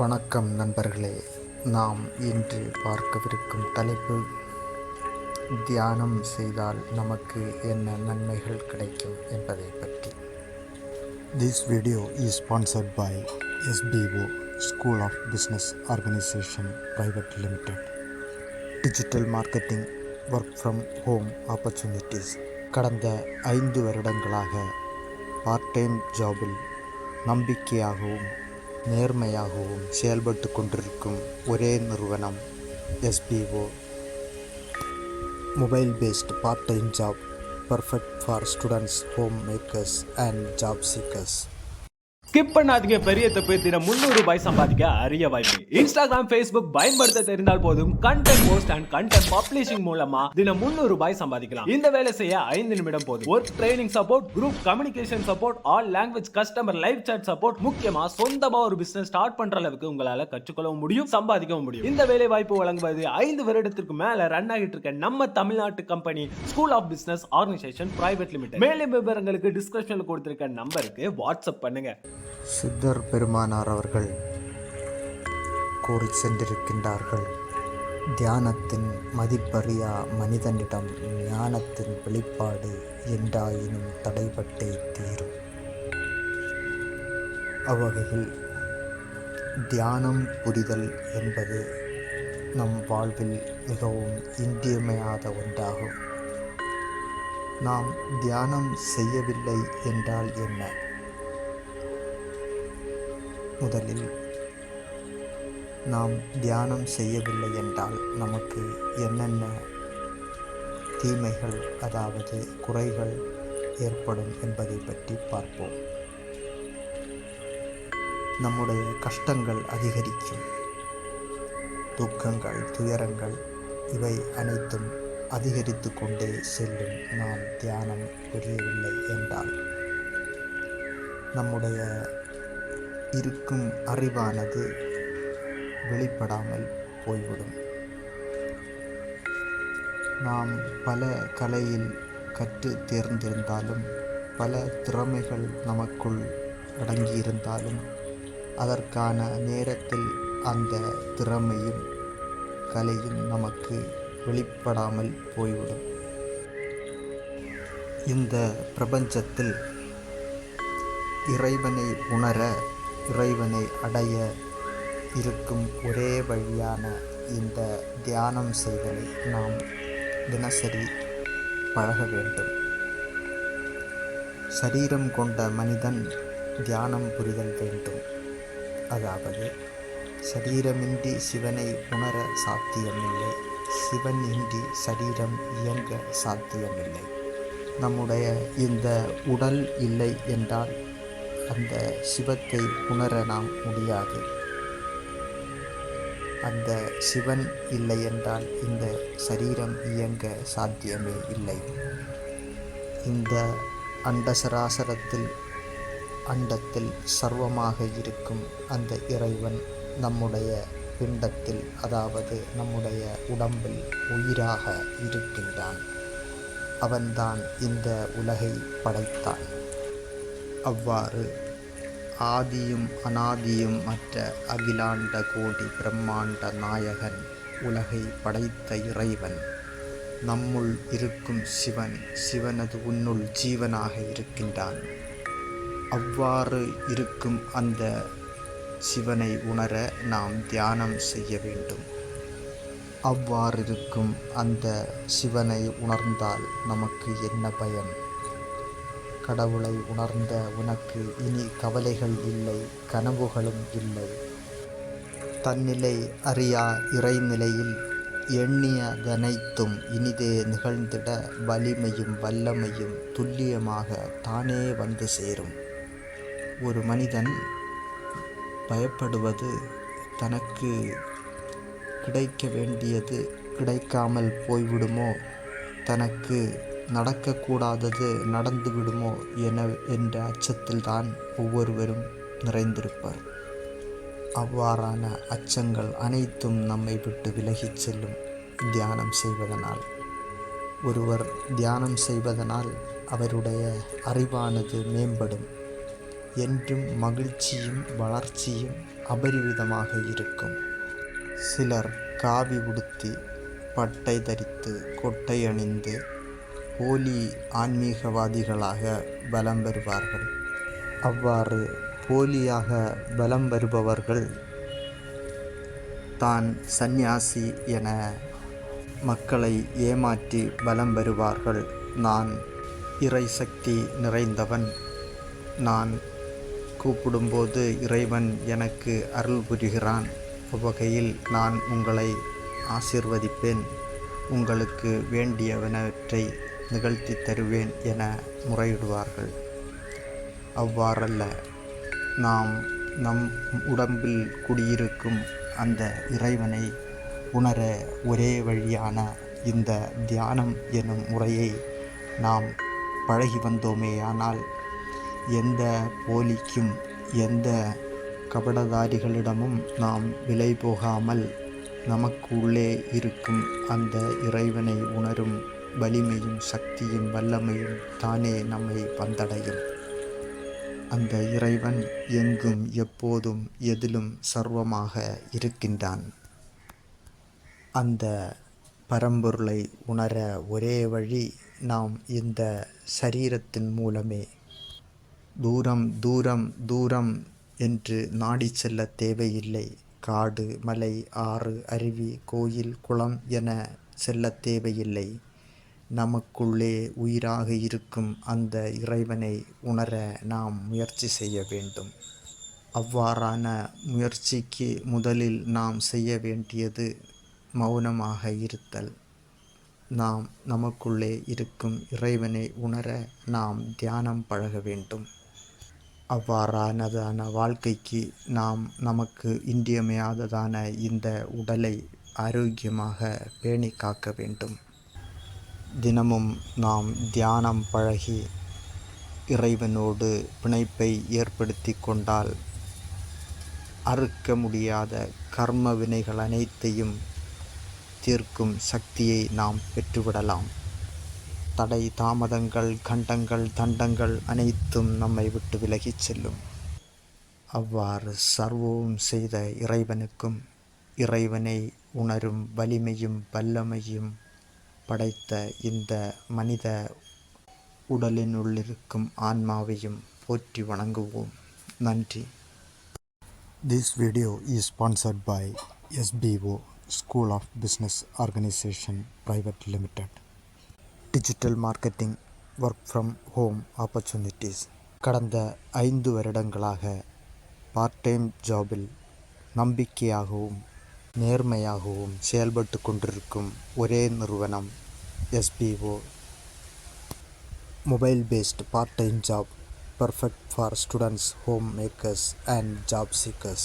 வணக்கம் நண்பர்களே. நாம் இன்று பார்க்கவிருக்கும் தலைப்பு, தியானம் செய்தால் நமக்கு என்ன நன்மைகள் கிடைக்கும் என்பதை பற்றி. This video is sponsored by SBO, School of Business Organization Private Limited. Digital Marketing Work from Home Opportunities. கடந்த 5 வருடங்களாக பார்ட் டைம் ஜாபில் நம்பிக்கையாகவும் நேர்மையாகவும் செயல்பட்டு கொண்டிருக்கும் ஒரே நிறுவனம் SBO. Mobile based part time job, perfect for students, home makers and job seekers. Skip பண்ணாதீங்க. பெரிய தப்பு. தினம் 300 ரூபாய் சம்பாதிக்க அரிய வாய்ப்பு. இன்ஸ்டாகிராம், Facebook பயன்படுத்த தெரிந்தால் போதும். Content post and content publishing மூலமா தினம் 300 ரூபாய் சம்பாதிக்கலாம். இந்த வேலை செய்ய 5 நிமிடம் போதும். Work training support, group communication support, all language customer live chat support, முக்கியமா சொந்தமா ஒரு பிசினஸ் ஸ்டார்ட் பண்ற அளவுக்கு உங்களால கற்றுக்கொள்ளவும் முடியும், சம்பாதிக்கவும் முடியும். இந்த வேலை வாய்ப்பு வழங்குவது 5 வருடத்திற்கு மேல ரன் ஆகிட்டு இருக்க நம்ம தமிழ்நாட்டு company school of business organisation private limited. மேலும் விவரங்களுக்கு டிஸ்கிரிப்ஷன்ல கொடுத்திருக்க நம்பருக்கு வாட்ஸ்அப் பண்ணுங்க. சித்தர் பெருமானார் அவர்கள் கூறி சென்றிருக்கின்றார்கள், தியானத்தின் மதிப்பறியா மனிதனிடம் ஞானத்தின் வெளிப்பாடு என்றாயினும் தடைபட்டே தீரும். அவ்வகையில் தியானம் புரிதல் என்பது நம் வாழ்வில் மிகவும் இன்றியமையாத ஒன்றாகும். நாம் தியானம் செய்யவில்லை என்றால் என்ன? முதலில், நாம் தியானம் செய்யவில்லை என்றால் நமக்கு என்னென்ன தீமைகள், அதாவது குறைகள் ஏற்படும் என்பதை பற்றி பார்ப்போம். நம்முடைய கஷ்டங்கள் அதிகரிக்கும். துக்கங்கள், துயரங்கள் இவை அனைத்தும் அதிகரித்து கொண்டே செல்லும் நாம் தியானம் புரியவில்லை என்றால். நம்முடைய இருக்கும் அறிவானது வெளிப்படாமல் போய்விடும். நாம் பல கலையில் கற்று தேர்ந்திருந்தாலும், பல திறமைகள் நமக்குள் அடங்கியிருந்தாலும், அதற்கான நேரத்தில் அந்த திறமையும் கலையும் நமக்கு வெளிப்படாமல் போய்விடும். இந்த பிரபஞ்சத்தில் இறைவனை உணர, இறைவனை அடைய இருக்கும் ஒரே வழியான இந்த தியானம் செய்தலை நாம் தினசரி பழக வேண்டும். சரீரம் கொண்ட மனிதன் தியானம் புரிதல் வேண்டும். அதாவது, சரீரமின்றி சிவனை உணர சாத்தியமில்லை, சிவன் இன்றி சரீரம் இயங்க சாத்தியமில்லை. நம்முடைய இந்த உடல் இல்லை என்றால் அந்த சிவத்தை உணர நாம் முடியாது. அந்த சிவன் இல்லை என்றால் இந்த சரீரம் இயங்க சாத்தியமே இல்லை. இந்த அண்டசராசரத்தில், அண்டத்தில் சர்வமாக இருக்கும் அந்த இறைவன் நம்முடைய பிண்டத்தில், அதாவது நம்முடைய உடம்பில் உயிராக இருக்கின்றான். அவன்தான் இந்த உலகை படைத்தான். அவ்வாறு ஆதியும் அனாதியும் மற்ற அகிலாண்ட கோடி பிரம்மாண்ட நாயகன், உலகை படைத்த இறைவன், நம்முள் இருக்கும் சிவன், சிவனது உன்னுள் ஜீவனாக இருக்கின்றான். அவ்வாறு இருக்கும் அந்த சிவனை உணர நாம் தியானம் செய்ய வேண்டும். அவ்வாறு இருக்கும் அந்த சிவனை உணர்ந்தால் நமக்கு என்ன பயன்? கடவுளை உணர்ந்த உனக்கு இனி கவலைகள் இல்லை, கனவுகளும் இல்லை. தன்னிலை அறியா இறைநிலையில் எண்ணியதனைத்தும் இனிதே நிகழ்ந்திட வலிமையும் வல்லமையும் துல்லியமாக தானே வந்து சேரும். ஒரு மனிதன் பயப்படுவது தனக்கு கிடைக்க வேண்டியது கிடைக்காமல் போய்விடுமோ, தனக்கு நடக்கக்கூடாதது நடந்து விடுமோ என்ற அச்சத்தில்தான் ஒவ்வொருவரும் நிறைந்திருப்பார். அவ்வாறான அச்சங்கள் அனைத்தும் நம்மை விட்டு விலகிச் செல்லும் தியானம் செய்வதனால். ஒருவர் தியானம் செய்வதனால் அவருடைய அறிவானது மேம்படும். என்றும் மகிழ்ச்சியும் வளர்ச்சியும் அபரிவிதமாக இருக்கும். சிலர் காவி உடுத்தி, பட்டை தரித்து, கொட்டை அணிந்து போலி ஆன்மீகவாதிகளாக பலம் பெறுவார்கள். அவ்வாறு போலியாக பலம் வருபவர்கள் தான் சந்நியாசி என மக்களை ஏமாற்றி பலம் பெறுவார்கள். நான் இறை சக்தி நிறைந்தவன், நான் கூப்பிடும்போது இறைவன் எனக்கு அருள் புரிகிறான், அவ்வகையில் நான் உங்களை ஆசீர்வதிப்பேன், உங்களுக்கு வேண்டியவனவற்றை நிகழ்த்தி தருவேன் என முறையிடுவார்கள். அவ்வாறல்ல, நாம் நம் உடம்பில் குடியிருக்கும் அந்த இறைவனை உணர ஒரே வழியான இந்த தியானம் எனும் முறையை நாம் பழகி வந்தோமேயானால் எந்த போலிக்கும் எந்த கபடதாரிகளிடமும் நாம் விலை போகாமல் நமக்கு உள்ளே இருக்கும் அந்த இறைவனை உணரும் வலிமையும் சக்தியும் வல்லமையும் தானே நம்மை வந்தடையும். அந்த இறைவன் எங்கும் எப்போதும் எதிலும் சர்வமாக இருக்கின்றான். அந்த பரம்பொருளை உணர ஒரே வழி நாம் இந்த சரீரத்தின் மூலமே. தூரம் தூரம் தூரம் என்று நாடி செல்ல தேவையில்லை. காடு, மலை, ஆறு, அருவி, கோயில், குளம் என செல்ல தேவையில்லை. நமக்குள்ளே உயிராக இருக்கும் அந்த இறைவனை உணர நாம் முயற்சி செய்ய வேண்டும். அவ்வாறான முயற்சிக்கு முதலில் நாம் செய்ய வேண்டியது மௌனமாக இருத்தல். நாம் நமக்குள்ளே இருக்கும் இறைவனை உணர நாம் தியானம் பழக வேண்டும். அவ்வாறானதான வாழ்க்கைக்கு நாம் நமக்கு இன்றியமையாததான இந்த உடலை ஆரோக்கியமாக பேணி காக்க வேண்டும். தினமும் நாம் தியானம் பழகி இறைவனோடு பிணைப்பை ஏற்படுத்தி கொண்டால் அறுக்க முடியாத கர்ம வினைகள் அனைத்தையும் தீர்க்கும் சக்தியை நாம் பெற்றுவிடலாம். தடை தாமதங்கள், கண்டங்கள், தண்டங்கள் அனைத்தும் நம்மை விட்டு விலகிச் செல்லும். அவ்வாறு சர்வமும் செய்த இறைவனுக்கும் இறைவனை உணரும் வலிமையும் வல்லமையும் படைத்த இந்த மனித உடலினுள்ளிருக்கும் ஆன்மாவையும் போற்றி வணங்குவோம். நன்றி. This video is sponsored by SBO, School of Business Organization Private Limited. Digital Marketing Work from Home Opportunities. கடந்த 5 வருடங்களாக பார்ட் டைம் ஜாபில் நம்பிக்கையாகவும் நேர்மையாகவும் செயல்பட்டு கொண்டிருக்கும் ஒரே நிறுவனம் SBO. Mobile based part time job, perfect for students, home makers and job seekers.